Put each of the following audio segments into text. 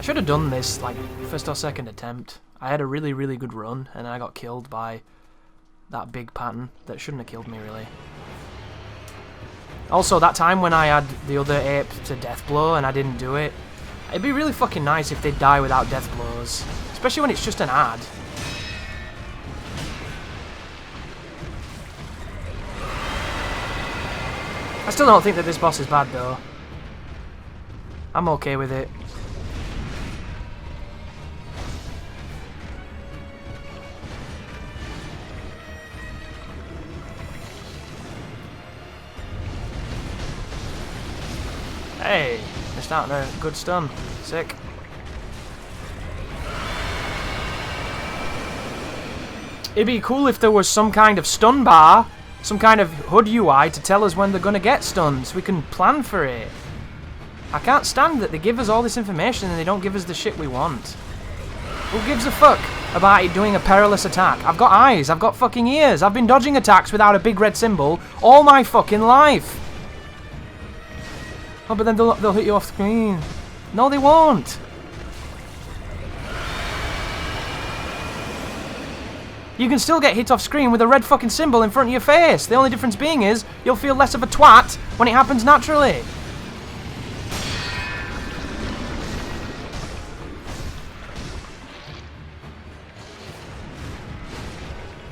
should have done this, like, first or second attempt. I had a really, really good run, and I got killed by that big pattern that shouldn't have killed me, really. Also, that time when I had the other ape to death blow and I didn't do it, it'd be really fucking nice if they'd die without death blows. Especially when it's just an ad. I still don't think that this boss is bad, though. I'm okay with it. Hey, missed out on a good stun. Sick. It'd be cool if there was some kind of stun bar, some kind of HUD UI to tell us when they're gonna get stunned, so we can plan for it. I can't stand that they give us all this information and they don't give us the shit we want. Who gives a fuck about it doing a perilous attack? I've got eyes, I've got fucking ears, I've been dodging attacks without a big red symbol all my fucking life. Oh, but then they'll hit you off screen. No, they won't. You can still get hit off screen with a red fucking symbol in front of your face. The only difference being is you'll feel less of a twat when it happens naturally.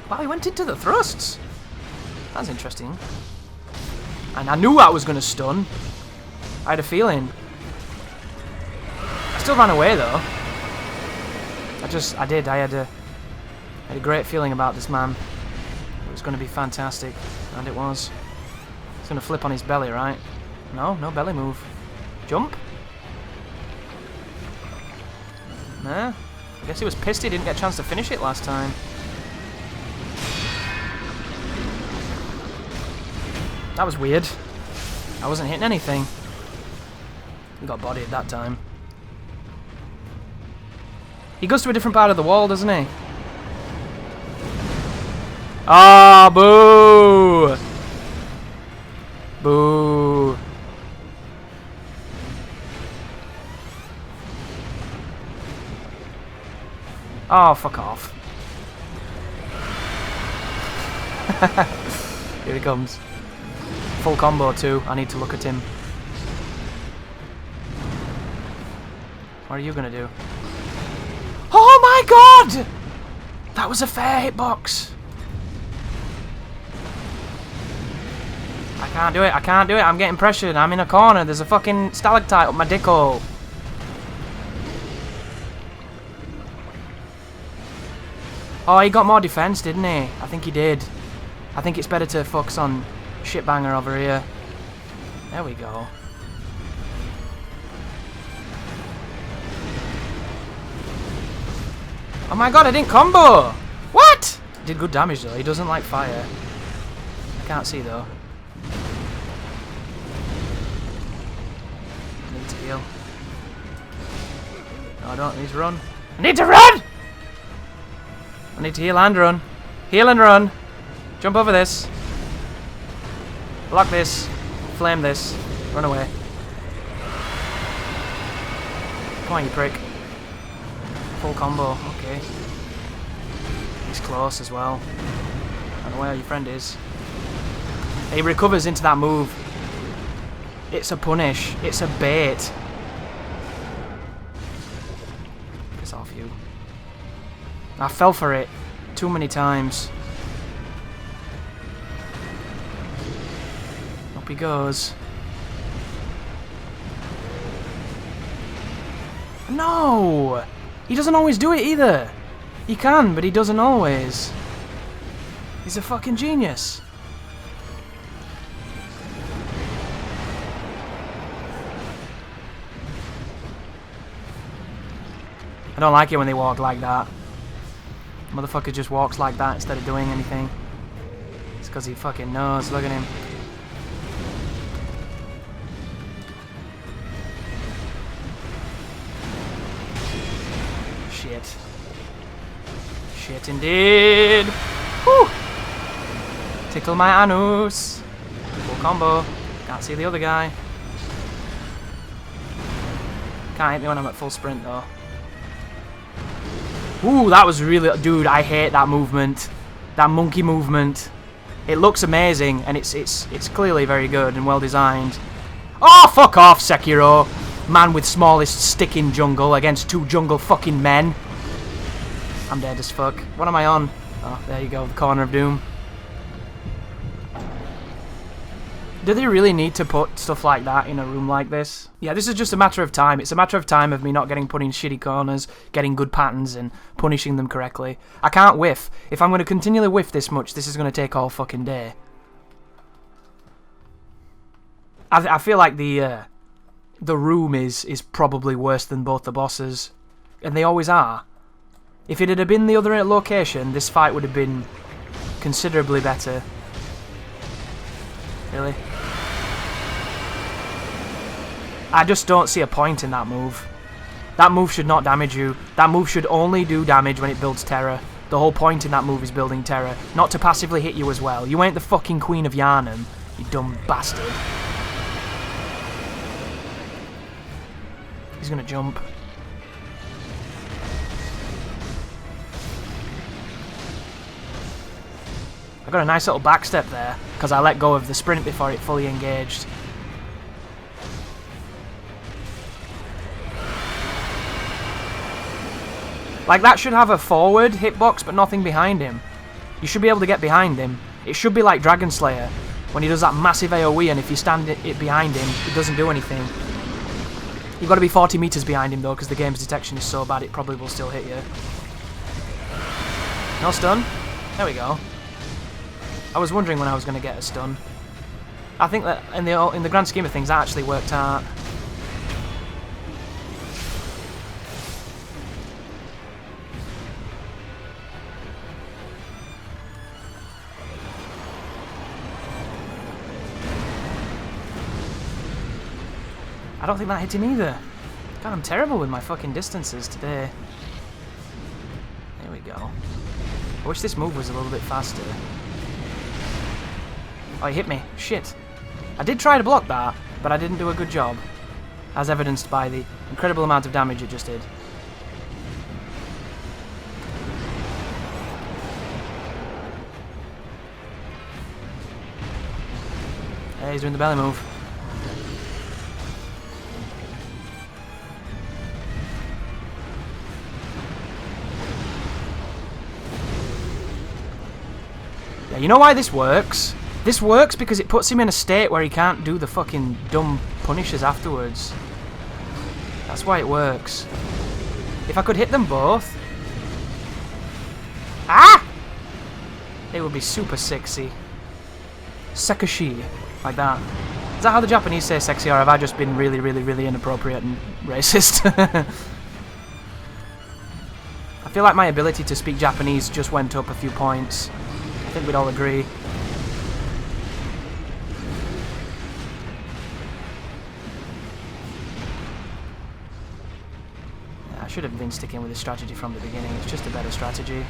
Wow, he went into the thrusts. That's interesting. And I knew I was going to stun. I had a feeling. I still ran away though. I had a great feeling about this man. It was going to be fantastic, and it was. He's going to flip on his belly, right? No belly move. Jump? Nah. I guess he was pissed he didn't get a chance to finish it last time. That was weird. I wasn't hitting anything. He got bodied that time. He goes to a different part of the wall, doesn't he? Ah, boo! Boo! Oh, fuck off. Here he comes. Full combo too. I need to look at him. What are you gonna do? Oh my god! That was a fair hitbox. I can't do it. I can't do it. I'm getting pressured. I'm in a corner. There's a fucking stalactite up my dick hole. Oh, he got more defense, didn't he? I think he did. I think it's better to focus on shitbanger over here. There we go. Oh my god, I didn't combo! What? Did good damage though. He doesn't like fire. I can't see though. I need to heal. No, I don't need to run. I need to run! I need to heal and run. Heal and run. Jump over this. Block this. Flame this. Run away. Come on, you prick. Full combo. Okay. He's close as well. I don't know where your friend is. He recovers into that move. It's a punish. It's a bait. Piss off, you. I fell for it too many times. Up he goes. No! He doesn't always do it either. He can, but he doesn't always. He's a fucking genius. I don't like it when they walk like that. Motherfucker just walks like that instead of doing anything. It's because he fucking knows. Look at him. Shit. Shit indeed. Whew. Tickle my anus. Full combo. Can't see the other guy. Can't hit me when I'm at full sprint, though. Ooh, that was really... Dude, I hate that movement. That monkey movement. It looks amazing, and it's clearly very good and well designed. Oh, fuck off, Sekiro. Man with smallest stick in jungle against 2 jungle fucking men. I'm dead as fuck. What am I on? Oh, there you go, the corner of doom. Do they really need to put stuff like that in a room like this? Yeah, this is just a matter of time. It's a matter of time of me not getting put in shitty corners, getting good patterns, and punishing them correctly. I can't whiff. If I'm going to continually whiff this much, this is going to take all fucking day. I feel like the room is probably worse than both the bosses. And they always are. If it had been the other location, this fight would have been considerably better. Really? I just don't see a point in that move. That move should not damage you. That move should only do damage when it builds terror. The whole point in that move is building terror, not to passively hit you as well. You ain't the fucking Queen of Yharnam, you dumb bastard. He's gonna jump. I got a nice little backstep there, because I let go of the sprint before it fully engaged. Like, that should have a forward hitbox, but nothing behind him. You should be able to get behind him. It should be like Dragon Slayer, when he does that massive AoE, and if you stand it behind him, it doesn't do anything. You've got to be 40 meters behind him, though, because the game's detection is so bad, it probably will still hit you. No stun? There we go. I was wondering when I was going to get a stun. I think that in the grand scheme of things, that actually worked out. I don't think that hit him either. God, I'm terrible with my fucking distances today. There we go. I wish this move was a little bit faster. Oh, he hit me. Shit. I did try to block that, but I didn't do a good job. As evidenced by the incredible amount of damage it just did. Hey, he's doing the belly move. Yeah, you know why this works? This works because it puts him in a state where he can't do the fucking dumb punishes afterwards. That's why it works. If I could hit them both... Ah! It would be super sexy. Sekashi. Like that. Is that how the Japanese say sexy, or have I just been really, really, really inappropriate and racist? I feel like my ability to speak Japanese just went up a few points. I think we'd all agree. I should have been sticking with this strategy from the beginning. It's just a better strategy.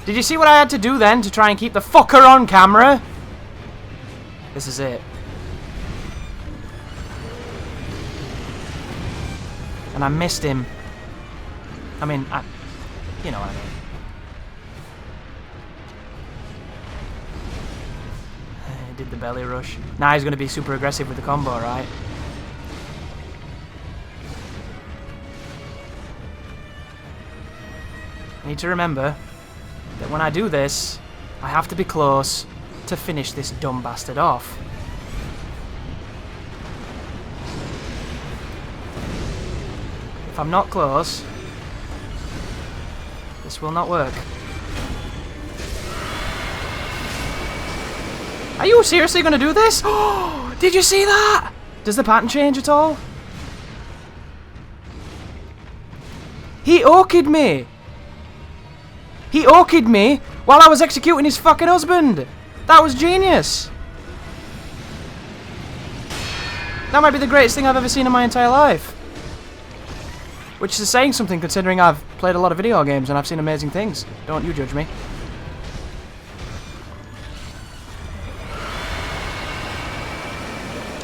Did you see what I had to do then to try and keep the fucker on camera? This is it. And I missed him. I mean, you know what I mean. Did the belly rush. Now he's going to be super aggressive with the combo, right? I need to remember that when I do this, I have to be close to finish this dumb bastard off. If I'm not close, this will not work. Are you seriously going to do this? Oh, did you see that? Does the pattern change at all? He okayed me. He okayed me while I was executing his fucking husband. That was genius. That might be the greatest thing I've ever seen in my entire life. Which is saying something considering I've played a lot of video games and I've seen amazing things. Don't you judge me.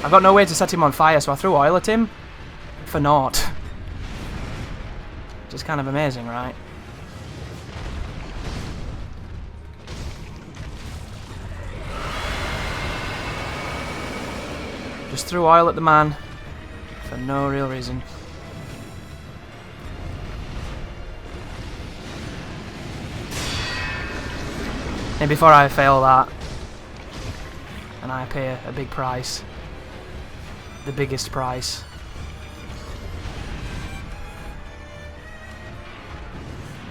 I've got no way to set him on fire, so I threw oil at him for naught. Which is kind of amazing, right? Just threw oil at the man for no real reason. And before I fail that, and I pay a big price. The biggest price.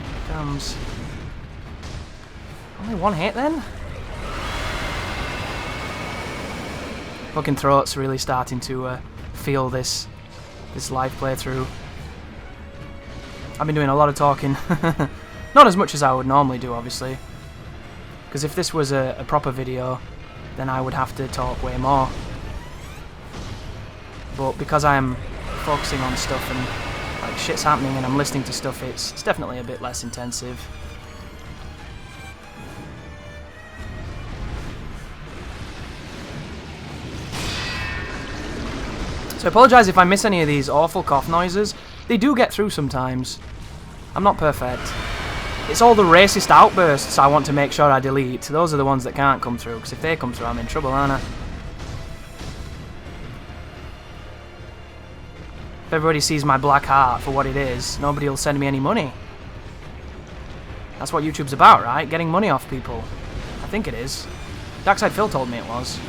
Here it comes. Only one hit then? Fucking throat's really starting to feel this live playthrough. I've been doing a lot of talking. Not as much as I would normally do, obviously. Because if this was a proper video, then I would have to talk way more. But because I'm focusing on stuff and like shit's happening and I'm listening to stuff, it's definitely a bit less intensive. So I apologise if I miss any of these awful cough noises. They do get through sometimes. I'm not perfect. It's all the racist outbursts I want to make sure I delete. Those are the ones that can't come through, because if they come through I'm in trouble, aren't I? If everybody sees my black heart for what it is, nobody will send me any money. That's what YouTube's about, right? Getting money off people. I think it is. Darkside Phil told me it was.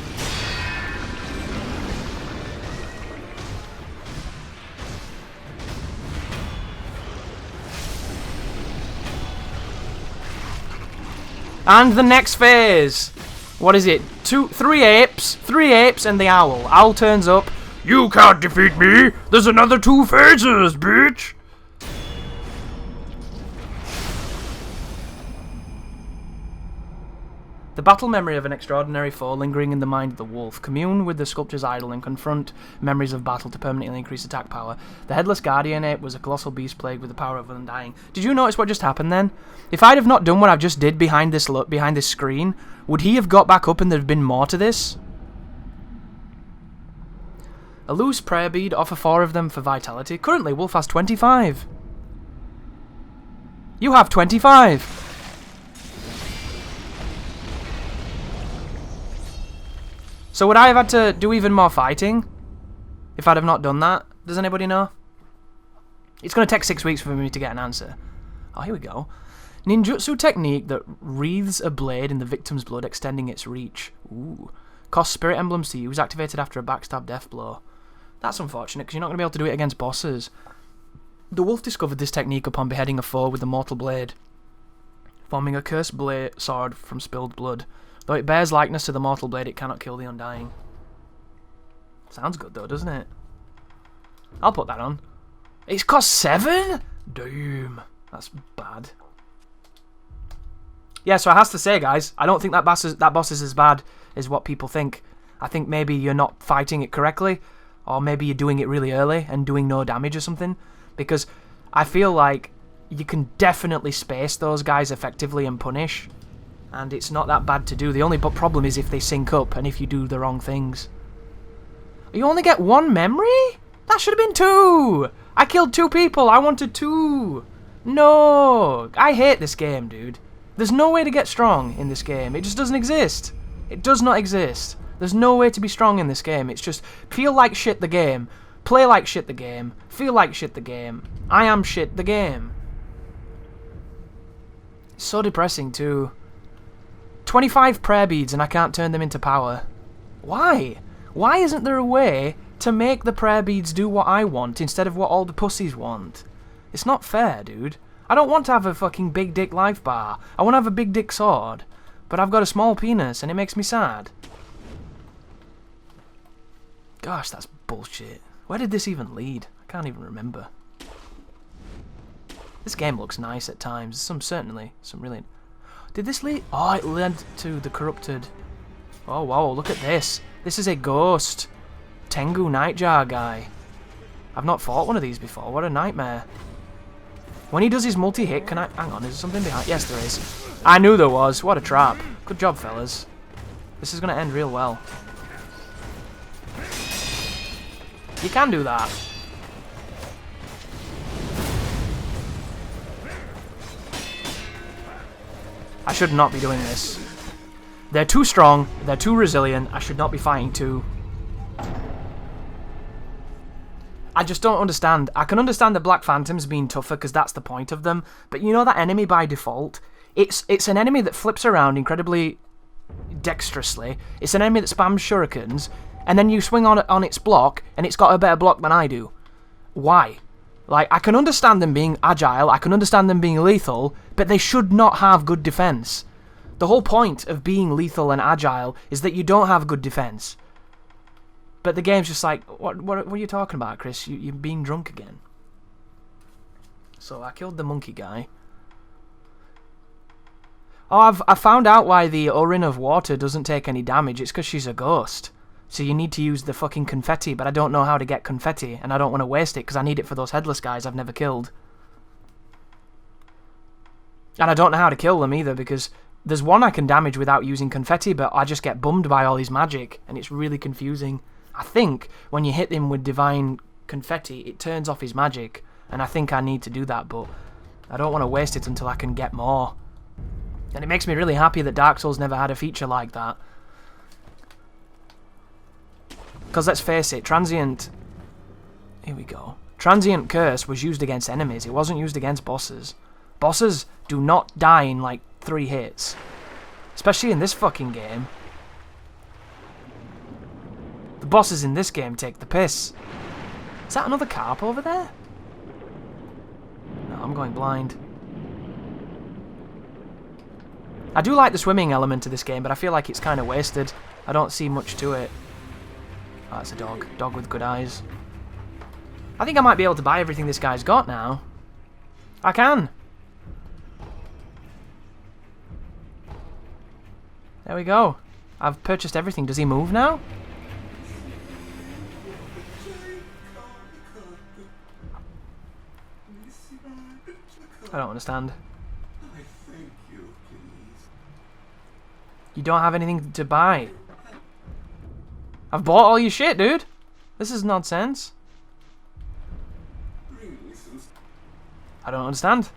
And the next phase! What is it? 3 apes? 3 apes and the owl. Owl turns up. You can't defeat me! There's another 2 phases, bitch! The battle memory of an extraordinary foe lingering in the mind of the wolf. Commune with the sculpture's idol and confront memories of battle to permanently increase attack power. The headless guardian ape was a colossal beast plagued with the power of undying. Did you notice what just happened then? If I'd have not done what I've just did behind this screen, would he have got back up and there'd been more to this? A loose prayer bead, offer 4 of them for vitality. Currently, Wolf has 25. You have 25! So would I have had to do even more fighting if I'd have not done that? Does anybody know? It's going to take 6 weeks for me to get an answer. Oh, here we go. Ninjutsu technique that wreathes a blade in the victim's blood, extending its reach. Ooh. Costs spirit emblems to use, activated after a backstab death blow. That's unfortunate, because you're not going to be able to do it against bosses. The wolf discovered this technique upon beheading a foe with a mortal blade, forming a cursed blade sword from spilled blood. Though it bears likeness to the mortal blade, it cannot kill the undying. Sounds good though, doesn't it? I'll put that on. It's cost 7? Damn. That's bad. Yeah, so I have to say, guys, I don't think that boss is as bad as what people think. I think maybe you're not fighting it correctly, or maybe you're doing it really early and doing no damage or something, because I feel like you can definitely space those guys effectively and punish, and it's not that bad to do. The only problem is if they sync up and if you do the wrong things. You only get 1 memory? That should have been 2! I killed 2 people, I wanted 2! No! I hate this game, dude. There's no way to get strong in this game. It just doesn't exist. It does not exist. There's no way to be strong in this game. It's just feel like shit the game, play like shit the game, feel like shit the game. I am shit the game. It's so depressing too. 25 prayer beads and I can't turn them into power. Why? Why isn't there a way to make the prayer beads do what I want instead of what all the pussies want? It's not fair, dude. I don't want to have a fucking big dick life bar. I want to have a big dick sword. But I've got a small penis and it makes me sad. Gosh, that's bullshit. Where did this even lead? I can't even remember. This game looks nice at times. Certainly some really... Did this lead... Oh, it led to the corrupted... Oh, wow, look at this. This is a ghost. Tengu Nightjar guy. I've not fought one of these before. What a nightmare. When he does his multi-hit, can I... Hang on, is there something behind? Yes, there is. I knew there was. What a trap. Good job, fellas. This is going to end real well. You can do that. I should not be doing this. They're too strong. They're too resilient. I should not be fighting too. I just don't understand. I can understand the Black Phantoms being tougher because that's the point of them. But you know that enemy by default? It's an enemy that flips around incredibly dexterously. It's an enemy that spams shurikens. And then you swing on its block and it's got a better block than I do. Why? Like, I can understand them being agile. I can understand them being lethal. But they should not have good defense. The whole point of being lethal and agile is that you don't have good defense. But the game's just like, what are you talking about, Chris? You're being drunk again. So I killed the monkey guy. Oh, I found out why the Urin of Water doesn't take any damage. It's because she's a ghost. So you need to use the fucking confetti, but I don't know how to get confetti, and I don't want to waste it because I need it for those headless guys I've never killed. And I don't know how to kill them either, because there's one I can damage without using confetti, but I just get bummed by all his magic, and it's really confusing. I think when you hit him with divine confetti, it turns off his magic, and I think I need to do that, but I don't want to waste it until I can get more. And it makes me really happy that Dark Souls never had a feature like that. Because let's face it, Transient... Here we go. Transient Curse was used against enemies. It wasn't used against bosses. Bosses do not die in, like, 3 hits. Especially in this fucking game. The bosses in this game take the piss. Is that another carp over there? No, I'm going blind. I do like the swimming element to this game, but I feel like it's kind of wasted. I don't see much to it. Oh, it's a dog. Dog with good eyes. I think I might be able to buy everything this guy's got now. I can. There we go. I've purchased everything. Does he move now? I don't understand. You don't have anything to buy. I've bought all your shit, dude. This is nonsense. I don't understand.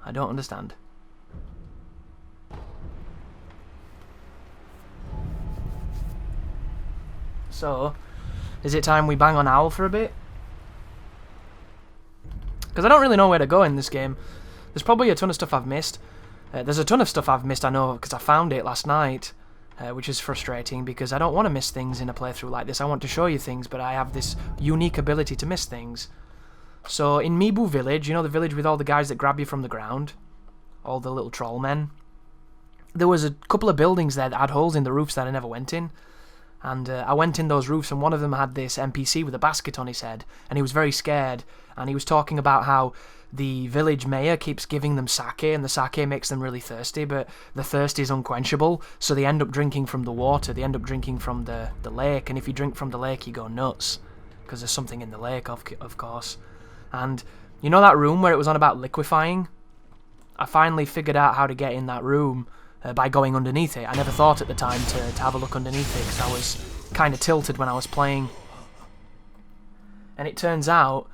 I don't understand. So, is it time we bang on Owl for a bit? Because I don't really know where to go in this game. There's probably a ton of stuff I've missed. There's a ton of stuff I've missed, I know, because I found it last night, which is frustrating, because I don't want to miss things in a playthrough like this. I want to show you things, but I have this unique ability to miss things. So, in Mibu Village, you know the village with all the guys that grab you from the ground? All the little troll men? There was a couple of buildings there that had holes in the roofs that I never went in. And I went in those roofs, and one of them had this NPC with a basket on his head, and he was very scared, and he was talking about how the village mayor keeps giving them sake, and the sake makes them really thirsty, but the thirst is unquenchable, so they end up drinking from the water, they end up drinking from the lake, and if you drink from the lake, you go nuts, because there's something in the lake, of course. And you know that room where it was on about liquefying? I finally figured out how to get in that room by going underneath it. I never thought at the time to have a look underneath it, because I was kind of tilted when I was playing. And it turns out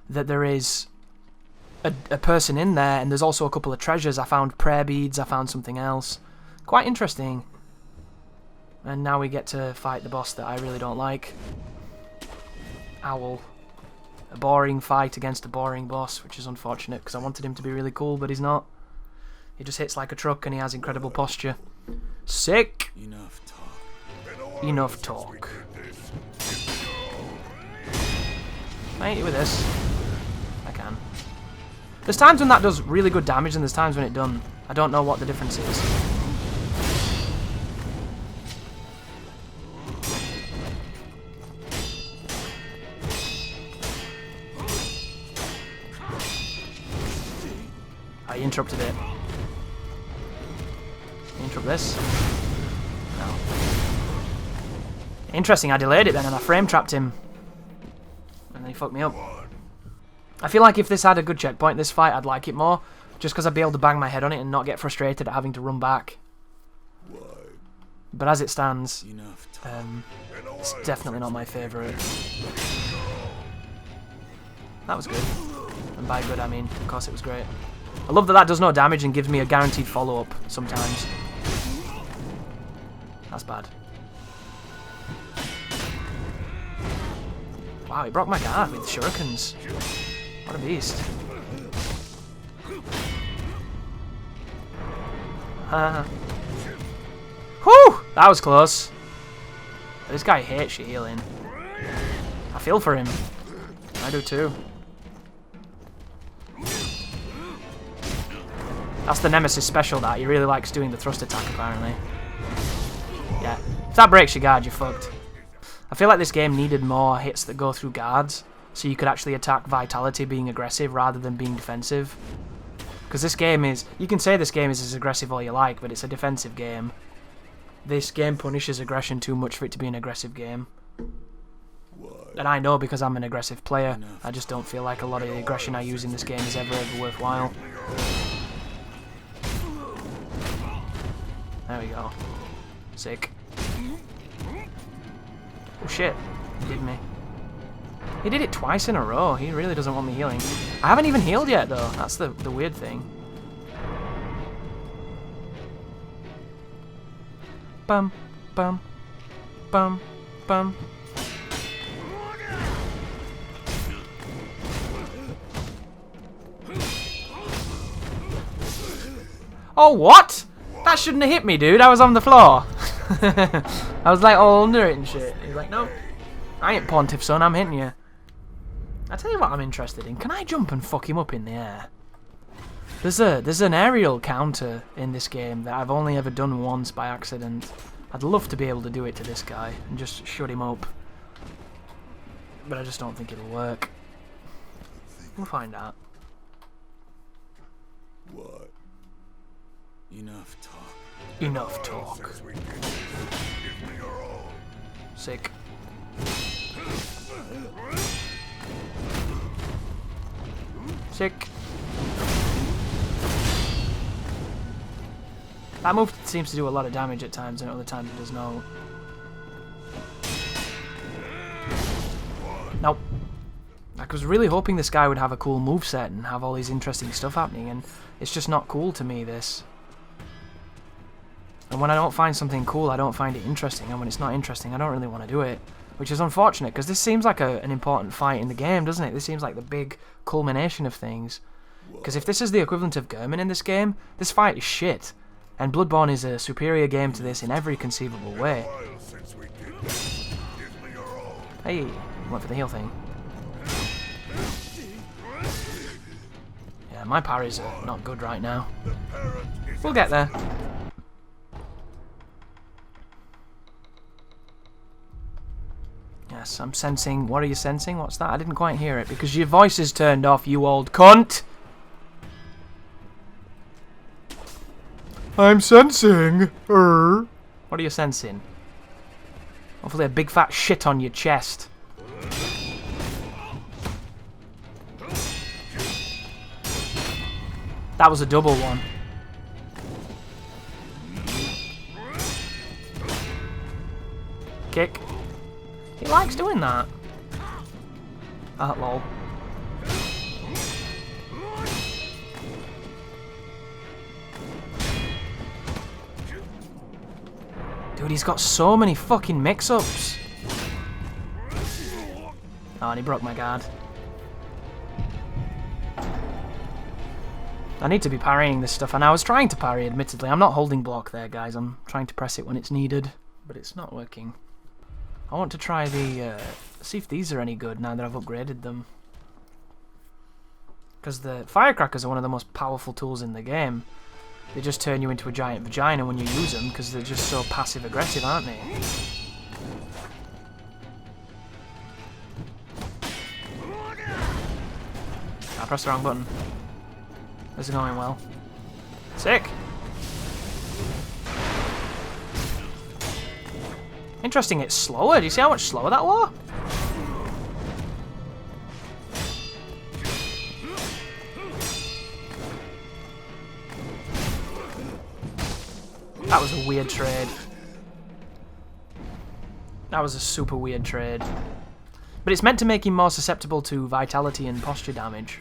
that there is a person in there, and there's also a couple of treasures. I found prayer beads, I found something else. Quite interesting. And now we get to fight the boss that I really don't like. Owl. A boring fight against a boring boss, which is unfortunate, because I wanted him to be really cool, but he's not. He just hits like a truck, and he has incredible posture. Sick! Enough talk. Enough talk. Can I hit you with this? I can. There's times when that does really good damage, and there's times when it doesn't. I don't know what the difference is. I interrupted it. Interrupt this. No. Interesting, I delayed it then and I frame trapped him. And then he fucked me up. I feel like if this had a good checkpoint, this fight, I'd like it more. Just because I'd be able to bang my head on it and not get frustrated at having to run back. But as it stands, it's definitely not my favourite. That was good. And by good, I mean, of course it was great. I love that that does no damage and gives me a guaranteed follow-up sometimes. That's bad. Wow, he broke my guard with shurikens. What a beast. Whew! That was close. This guy hates your healing. I feel for him. I do too. That's the Nemesis special, that. He really likes doing the thrust attack, apparently. Yeah. If that breaks your guard, you're fucked. I feel like this game needed more hits that go through guards, so you could actually attack Vitality being aggressive rather than being defensive. Because this game is... You can say this game is as aggressive all you like, but it's a defensive game. This game punishes aggression too much for it to be an aggressive game. And I know because I'm an aggressive player. I just don't feel like a lot of the aggression I use in this game is ever worthwhile. There we go. Sick. Oh shit. He did me. He did it twice in a row. He really doesn't want me healing. I haven't even healed yet though. That's the weird thing. Bum, bum, bum, bum. Oh, what? That shouldn't have hit me, dude. I was on the floor. I was like all under it and shit. He's like, no, I ain't Pontiff, son. I'm hitting you. I tell you what I'm interested in. Can I jump and fuck him up in the air? There's an aerial counter in this game that I've only ever done once by accident. I'd love to be able to do it to this guy and just shut him up. But I just don't think it'll work. We'll find out. What? Enough talk. Enough talk. Sick. Sick. That move seems to do a lot of damage at times, and at other times it does not. Nope. I was really hoping this guy would have a cool moveset and have all these interesting stuff happening, and it's just not cool to me, this. And when I don't find something cool, I don't find it interesting, and when it's not interesting, I don't really want to do it. Which is unfortunate, because this seems like an important fight in the game, doesn't it? This seems like the big culmination of things. Because if this is the equivalent of German in this game, this fight is shit. And Bloodborne is a superior game to this in every conceivable way. Hey, went for the heal thing. Yeah, my parries are not good right now. We'll get there. Yes, I'm sensing... What are you sensing? What's that? I didn't quite hear it because your voice is turned off, you old cunt! I'm sensing... What are you sensing? Hopefully a big fat shit on your chest. That was a double one. Kick. He likes doing that. Ah, lol. Dude, he's got so many fucking mix-ups. Oh, and he broke my guard. I need to be parrying this stuff, and I was trying to parry, admittedly. I'm not holding block there, guys. I'm trying to press it when it's needed, but it's not working. I want to try the... see if these are any good now that I've upgraded them. Because the firecrackers are one of the most powerful tools in the game. They just turn you into a giant vagina when you use them, because they're just so passive-aggressive, aren't they? I pressed the wrong button. This is going well. Sick! Interesting, it's slower. Do you see how much slower that was? That was a weird trade. That was a super weird trade. But it's meant to make him more susceptible to vitality and posture damage.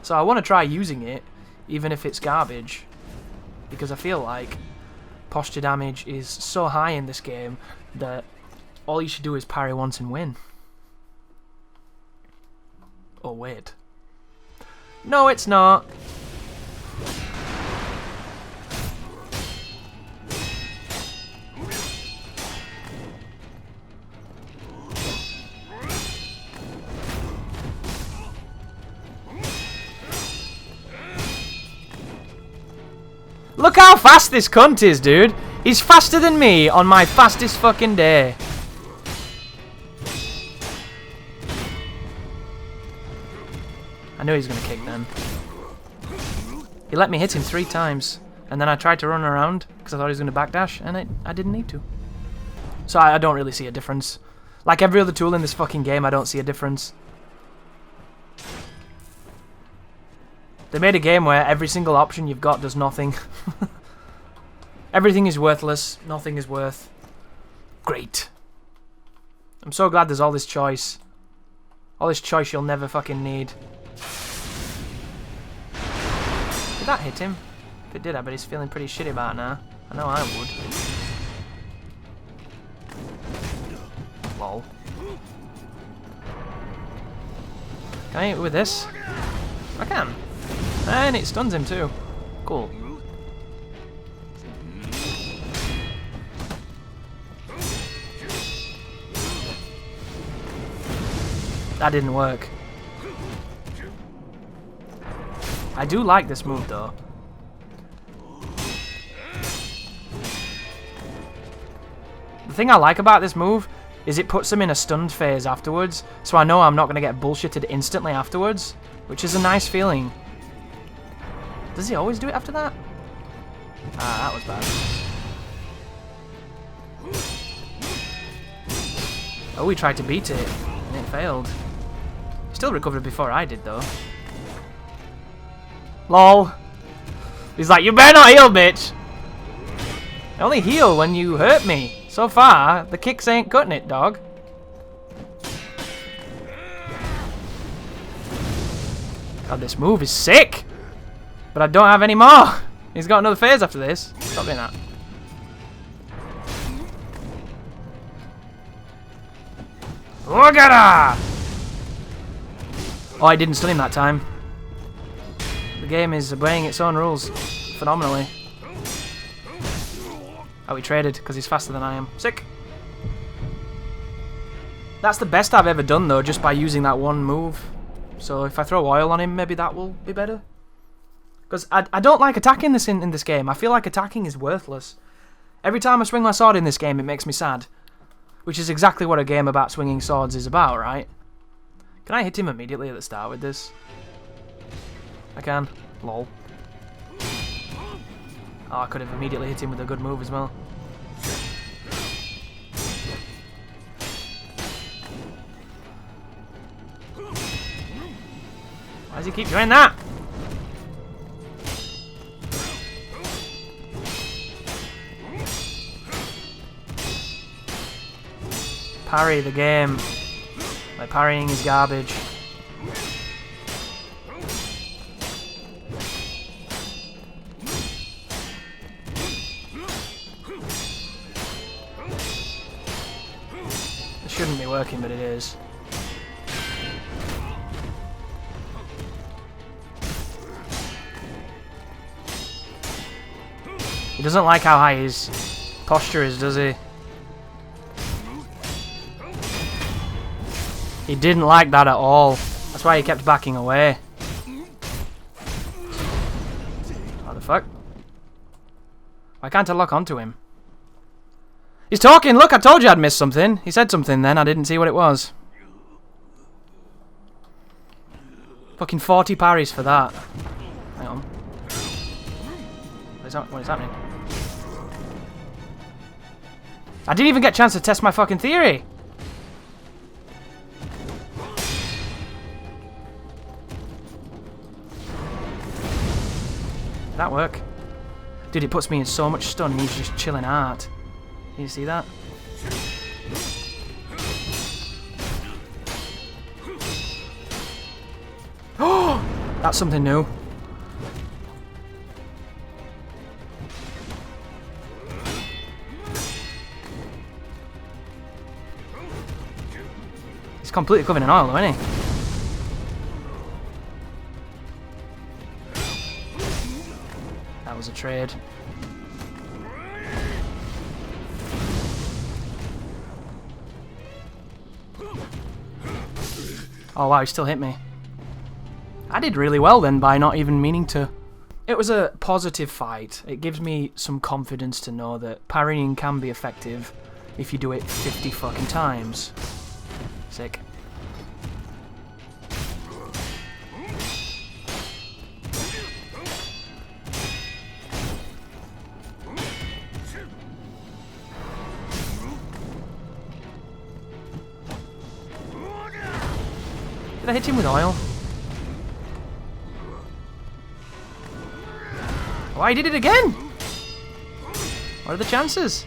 So I want to try using it, even if it's garbage. Because I feel like posture damage is so high in this game that all you should do is parry once and win. Oh, wait. No, it's not. Look how fast this cunt is, dude. He's faster than me on my fastest fucking day. I knew he was going to kick then. He let me hit him 3 times. And then I tried to run around because I thought he was going to backdash. And I didn't need to. So I don't really see a difference. Like every other tool in this fucking game, I don't see a difference. They made a game where every single option you've got does nothing. Everything is worthless. Nothing is worth. Great. I'm so glad there's all this choice. All this choice you'll never fucking need. Did that hit him? If it did, I bet he's feeling pretty shitty about it now. I know I would. Lol. Can I hit it with this? I can. And it stuns him too. Cool. That didn't work. I do like this move though. The thing I like about this move is it puts him in a stunned phase afterwards, so I know I'm not going to get bullshitted instantly afterwards, which is a nice feeling. Does he always do it after that? Ah, that was bad. Oh, he tried to beat it, and it failed. Still recovered before I did, though. LOL. He's like, you better not heal, bitch! I only heal when you hurt me. So far, the kicks ain't cutting it, dog. God, this move is sick! But I don't have any more! He's got another phase after this. Stop doing that. Look at her! Oh, I didn't stun him that time. The game is obeying its own rules phenomenally. Oh, he traded because he's faster than I am. Sick! That's the best I've ever done, though, just by using that one move. So if I throw oil on him, maybe that will be better. Because I don't like attacking this in this game. I feel like attacking is worthless. Every time I swing my sword in this game, it makes me sad. Which is exactly what a game about swinging swords is about, right? Can I hit him immediately at the start with this? I can. Lol. Oh, I could have immediately hit him with a good move as well. Why does he keep doing that? Parry the game. My parrying is garbage. It shouldn't be working, but it is. He doesn't like how high his posture is, does he? He didn't like that at all. That's why he kept backing away. What the fuck? Why can't I lock onto him? He's talking! Look, I told you I'd missed something. He said something then, I didn't see what it was. Fucking 40 parries for that. Hang on. What is happening? I didn't even get a chance to test my fucking theory! Did that work? Dude, it puts me in so much stun and he's just chilling out. Can you see that? Oh! That's something new. He's completely covered in oil though, isn't he? That was a trade. Oh wow, he still hit me. I did really well then by not even meaning to. It was a positive fight. It gives me some confidence to know that parrying can be effective if you do it 50 fucking times. Sick. Did I hit him with oil? Oh, I did it again! What are the chances?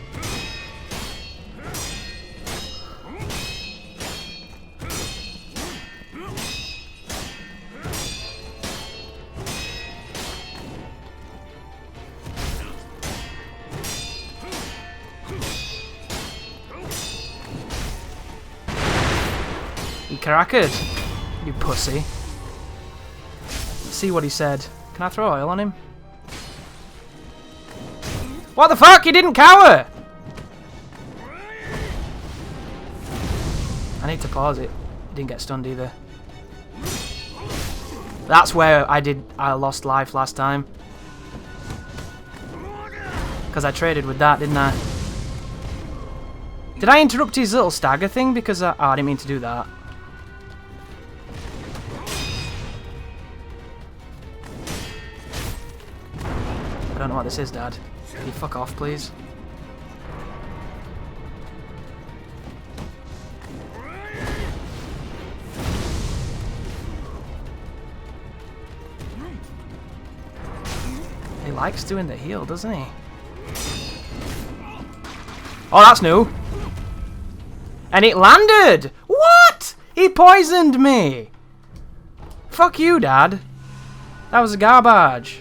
You cracked. You pussy. Let's see what he said. Can I throw oil on him? What the fuck? He didn't cower! I need to pause it. He didn't get stunned either. That's where I lost life last time. Because I traded with that, didn't I? Did I interrupt his little stagger thing? Because oh, I didn't mean to do that. I don't know what this is, Dad. Can you fuck off, please? He likes doing the heal, doesn't he? Oh, that's new. And it landed! What? He poisoned me! Fuck you, Dad. That was a garbage.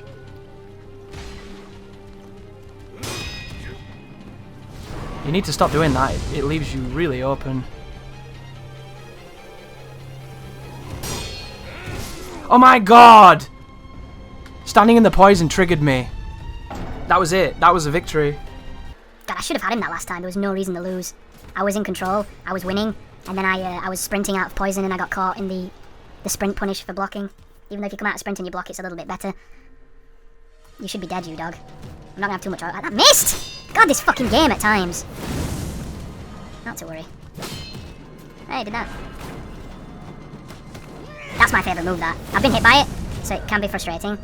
You need to stop doing that. It leaves you really open. Oh my god! Standing in the poison triggered me. That was it. That was a victory. God, I should have had him that last time. There was no reason to lose. I was in control. I was winning. And then I was sprinting out of poison and I got caught in the sprint punish for blocking. Even though if you come out of sprint and you block, it's a little bit better. You should be dead, you dog. I'm not gonna have too much oil. That missed! God, this fucking game at times. Not to worry. Hey, did that. That's my favourite move, that. I've been hit by it, so it can be frustrating.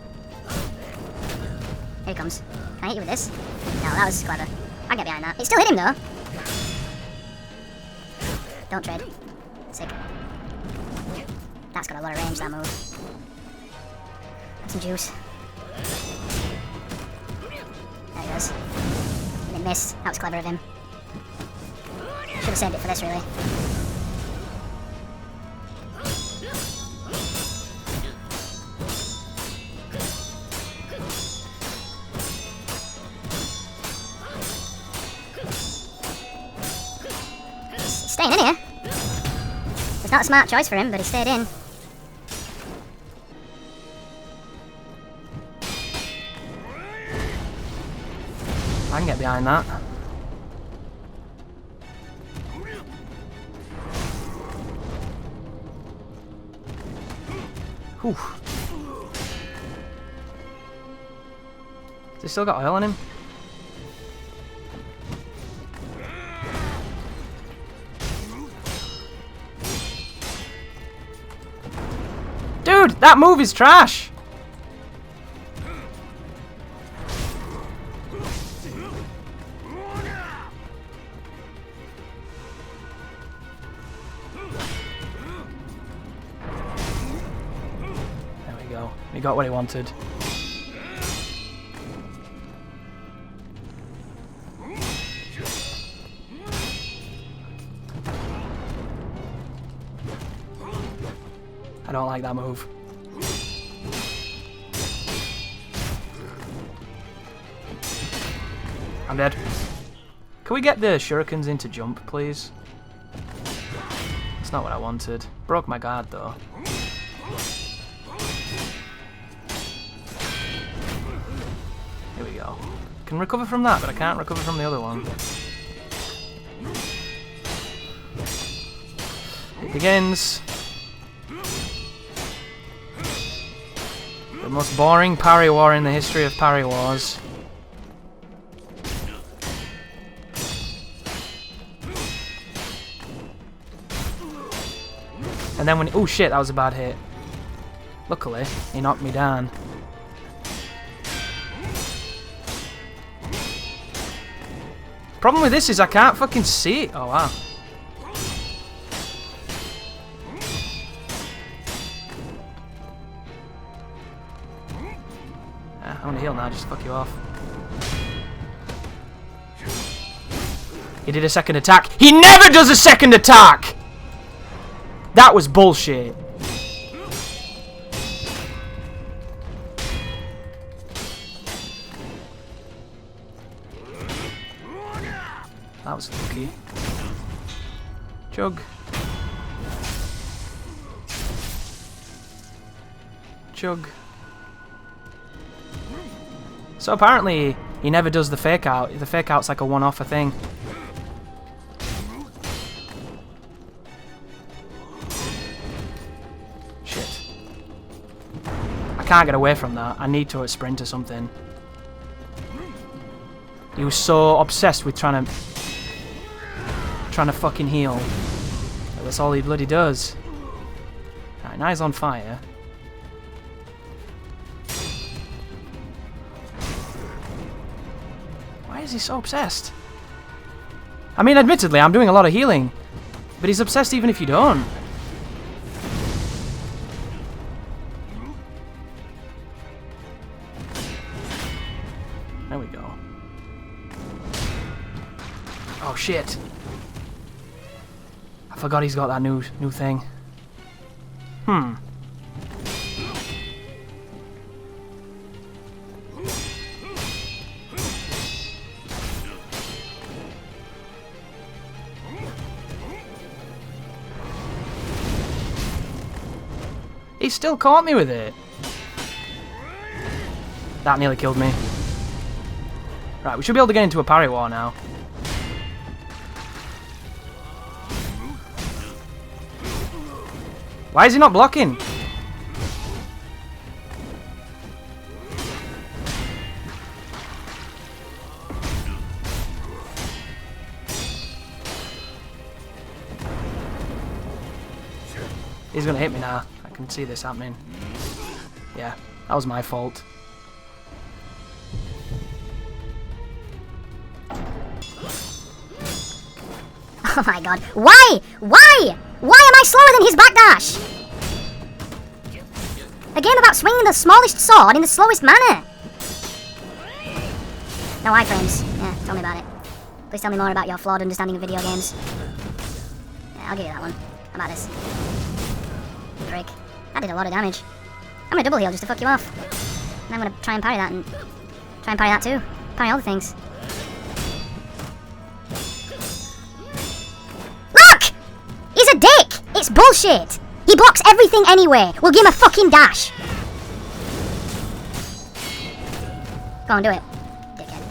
Here he comes. Can I hit you with this? No, that was clever. I'll get behind that. It still hit him, though. Don't trade. Sick. That's got a lot of range, that move. Have some juice. There he goes. And it missed. That was clever of him. Should have saved it for this, really. He's staying in here. It's not a smart choice for him, but he stayed in. I can get behind that. Whew. Has he still got oil on him? Dude, that move is trash! He got what he wanted. I don't like that move. I'm dead. Can we get the shurikens into jump, please? That's not what I wanted. Broke my guard, though. Here we go. Can recover from that, but I can't recover from the other one. It begins. The most boring parry war in the history of parry wars. And then when... Oh shit, that was a bad hit. Luckily, he knocked me down. Problem with this is I can't fucking see it. Oh wow. I'm gonna heal now, just fuck you off. He did a second attack. He never does a second attack! That was bullshit. That was lucky. Chug. Chug. So apparently he never does the fake out. The fake out's like a one-off thing. Shit. I can't get away from that. I need to sprint or something. He was so obsessed with trying to fucking heal. That's all he bloody does. Alright, now he's on fire. Why is he so obsessed? I mean, admittedly, I'm doing a lot of healing, but he's obsessed even if you don't. There we go. Oh shit. I forgot he's got that new thing. He still caught me with it. That nearly killed me. Right, we should be able to get into a parry war now. Why is he not blocking? He's gonna hit me now. I can see this happening. Yeah, that was my fault. Oh my god. Why? Why? Why am I slower than his backdash? A game about swinging the smallest sword in the slowest manner. No iframes. Yeah, tell me about it. Please tell me more about your flawed understanding of video games. Yeah, I'll give you that one. How about this? Break. That did a lot of damage. I'm gonna double heal just to fuck you off. And I'm gonna try and parry that and try and parry that too. Parry all the things. Look! He's a dick! It's bullshit! He blocks everything anyway. We'll give him a fucking dash. Go on, do it. Dickhead.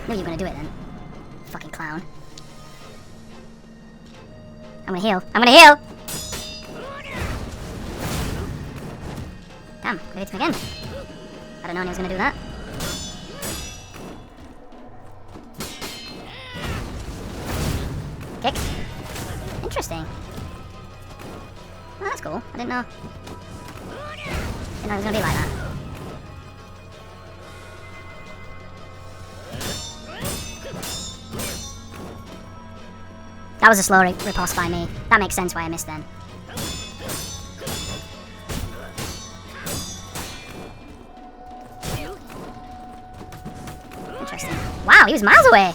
Knew you were gonna do it then. Fucking clown. I'm gonna heal. I'm gonna heal! Damn, he hits me again. I don't know when he was gonna do that. Kick. Interesting. Oh, that's cool. I didn't know. Didn't know it was gonna be like that. That was a slow riposte by me. That makes sense why I missed then. Wow, he was miles away.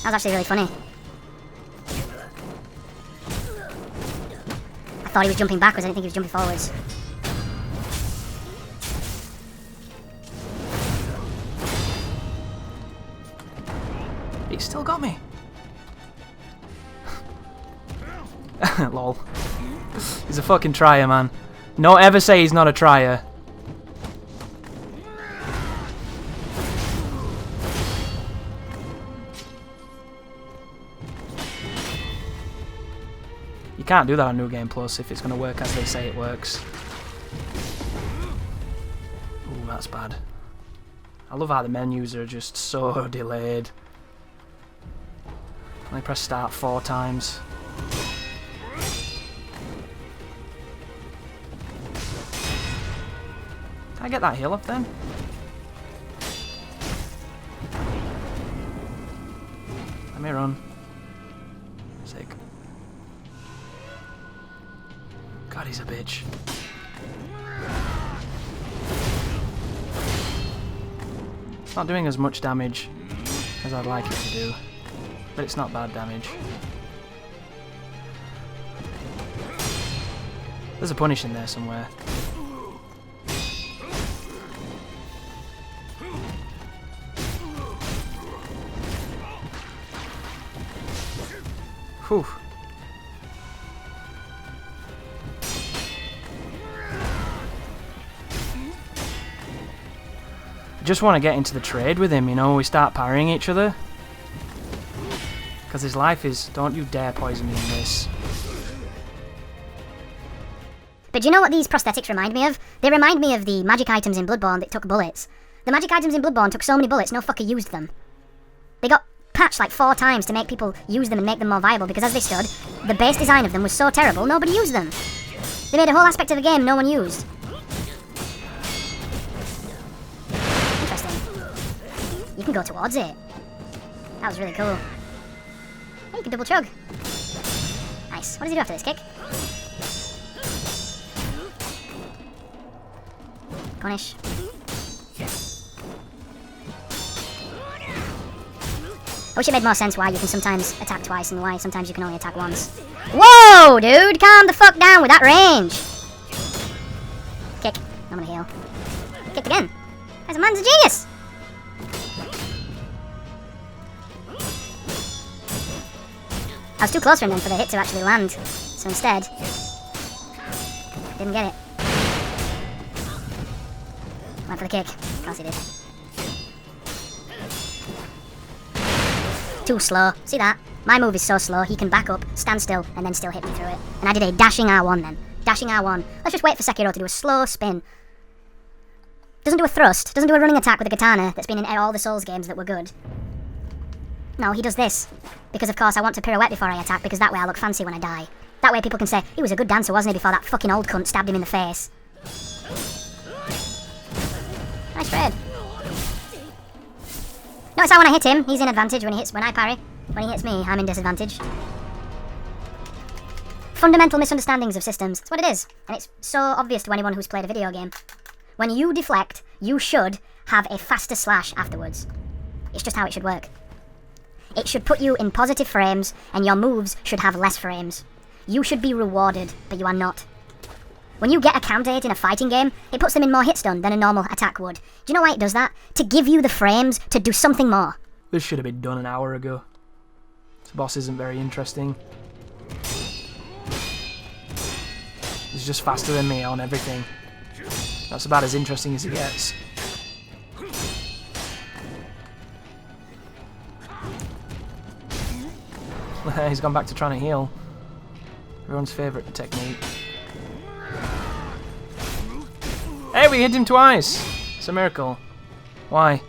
That was actually really funny. I thought he was jumping backwards, I didn't think he was jumping forwards. He still got me. Lol. He's a fucking trier, man. Don't ever say he's not a trier. You can't do that on New Game Plus if it's going to work as they say it works. Ooh, that's bad. I love how the menus are just so delayed. I press start 4 times. Can I get that heal off then? Let me run. Sick. God, he's a bitch. It's not doing as much damage as I'd like it to do, but it's not bad damage. There's a punish in there somewhere. Whew. I just want to get into the trade with him, you know, we start parrying each other. Because his life is, don't you dare poison me in this. But do you know what these prosthetics remind me of? They remind me of the magic items in Bloodborne that took bullets. The magic items in Bloodborne took so many bullets, no fucker used them. They got patched like 4 times to make people use them and make them more viable, because as they stood, the base design of them was so terrible, nobody used them. They made a whole aspect of the game no one used. Interesting. You can go towards it. That was really cool. Hey, you can double chug. Nice. What does he do after this kick? Punish. I wish it made more sense why you can sometimes attack twice and why sometimes you can only attack once. Whoa, dude! Calm the fuck down with that range! Kick. I'm gonna heal. Kicked again. That's a man's a genius! I was too close for him then for the hit to actually land. So instead, didn't get it. Went for the kick. Of course he did. Too slow. See that? My move is so slow, he can back up, stand still, and then still hit me through it. And I did a dashing R1 then. Dashing R1. Let's just wait for Sekiro to do a slow spin. Doesn't do a thrust, doesn't do a running attack with a katana that's been in all the Souls games that were good. No, he does this. Because of course I want to pirouette before I attack, because that way I look fancy when I die. That way people can say, he was a good dancer, wasn't he, before that fucking old cunt stabbed him in the face. Nice trade. Notice how when I hit him, he's in advantage. When I parry, when he hits me, I'm in disadvantage. Fundamental misunderstandings of systems. That's what it is. And it's so obvious to anyone who's played a video game. When you deflect, you should have a faster slash afterwards. It's just how it should work. It should put you in positive frames, and your moves should have less frames. You should be rewarded, but you are not. When you get a counter hit in a fighting game, it puts them in more hit stun than a normal attack would. Do you know why it does that? To give you the frames to do something more. This should have been done an hour ago. This boss isn't very interesting. He's just faster than me on everything. That's about as interesting as it gets. He's gone back to trying to heal. Everyone's favourite technique. Hey, we hit him twice! It's a miracle. Why?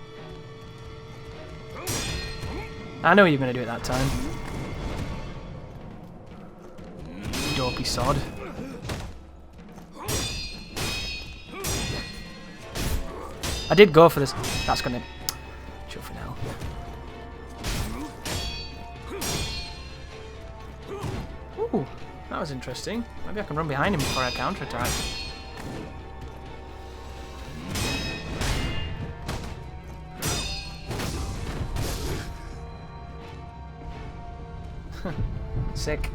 I know you're going to do it that time. Dopey sod. I did go for this. That's going to... chill for now. Ooh, that was interesting. Maybe I can run behind him before I counterattack. Sick.